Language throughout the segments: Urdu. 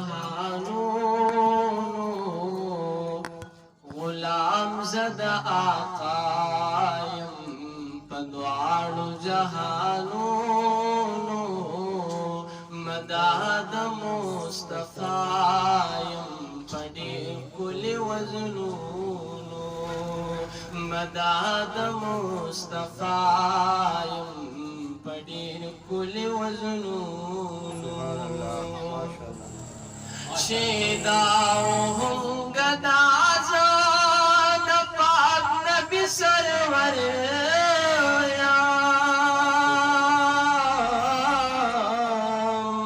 جهانونو غلام زد آقایم پدوارو جهانونو مداد مصطفایم پدیر کل وزنونو مداد مصطفایم پدیر کل وزنونو شیداؤهم گدازا نپاک نبی سرور یا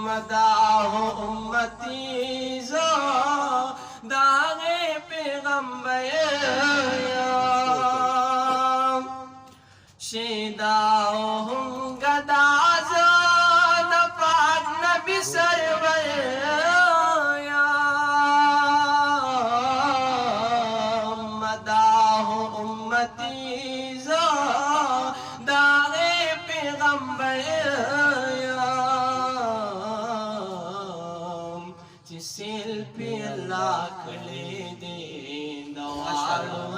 مداح امتی زا داغ پیغمبر یا شیداؤهم گدازا نپاک نبی سرور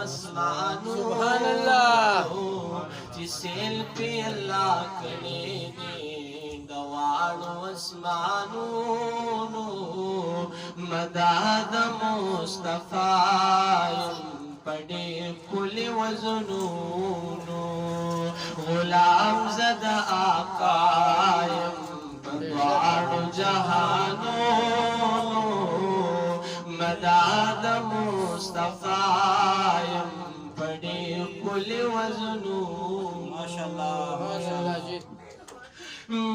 سبحان اللہ جسیل پی اللہ کڑے دے دوارو اسمانونو مداد مصطفایم پڑے کل وزنونو غلام زد آقایم دوارو جہانونو مداد مصطفایم پڑے کل وزنونو ماشاءاللہ جی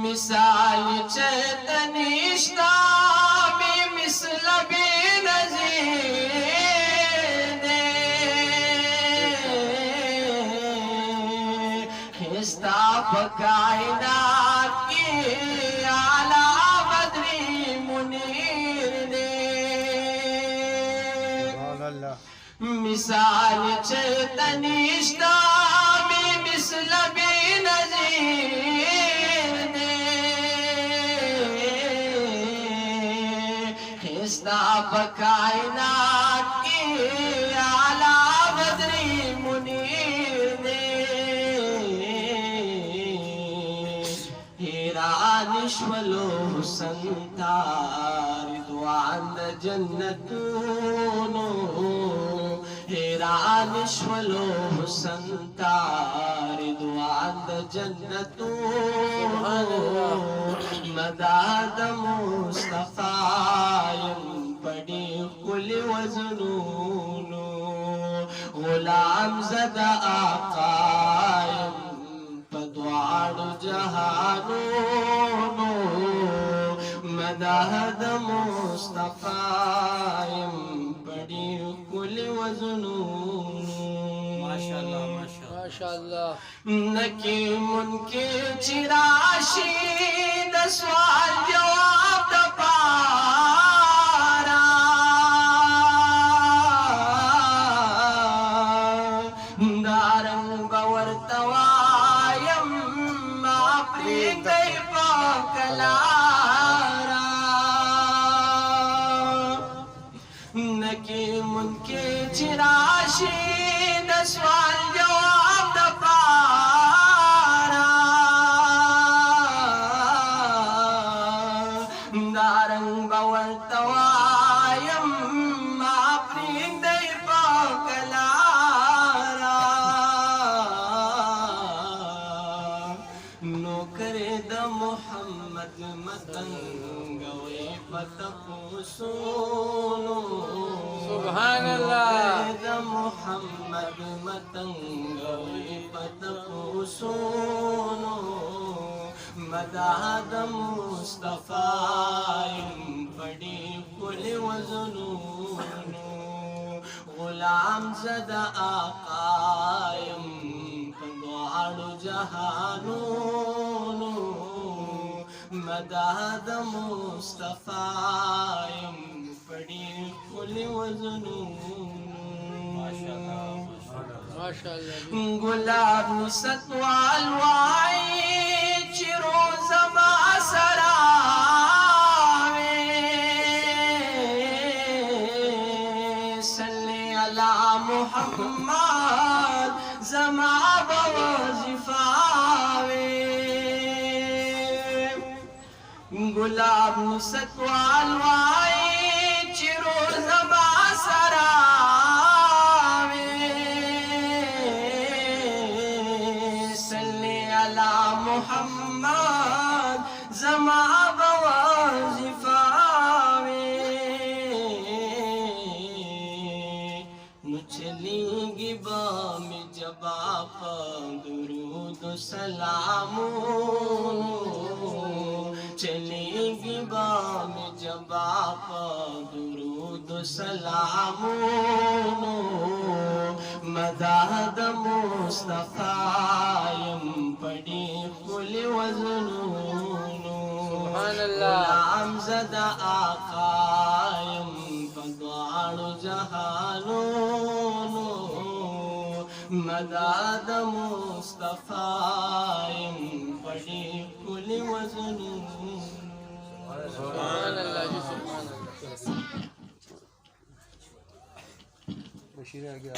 مثال چیتنیشتا بی مثل بی نظیر دے خستا پکائنات کی آلہ بدری منیر دے مثال چیتنیشتا بی مثل بی نظیر دے خستا پکائنات کی آلہ بدری منیر دے حیران شولو حسن رضوان دا جنتونو حیران شولو حسن رضوان دا جنتونو مداد مصطفایم پڑی کل وزنونو غلام زد آقایم پدوار جہانونو مداد مصطفایم پڑی کل وزنونو ماشاءاللہ نکی منکی چراشی دسوال جواب دا پارا دارنگ باورتوایم ما پریگ دی پاکلارا نکی منکی چراشی دسوال جواب دا پارا دارنگ باورتوایم ما پریگ دی پاکلارا نوکر دا محمد متنگوی پتپوسونو سبحان اللہ دا محمد متنگوی پتپوسونو مداد مصطفایم پڑی کل وزنونو غلام زد آقایم پدوارو جہانونو مداد مصطفایم پڑی کل وزنونو ماشاءاللہ گلاب ستوال وائی چی روز ما سراوے محمد زما بوظیفاوي گلاب نصتوال وای چې روز با سراوي صلی علی محمد زما بوظیفاوي نو چلیږي با می جواب درود و سلامونو چلیږي با می جواب درود و سلامونو مدد مصطفی یم پړي خپل وزنونو سبحان الله غلام زدا آقا یم په دواړو جهانونو مدد مصطفی یم پړي خپل وزنونو سبحان الله جی سبحان الله بشیر آ گیا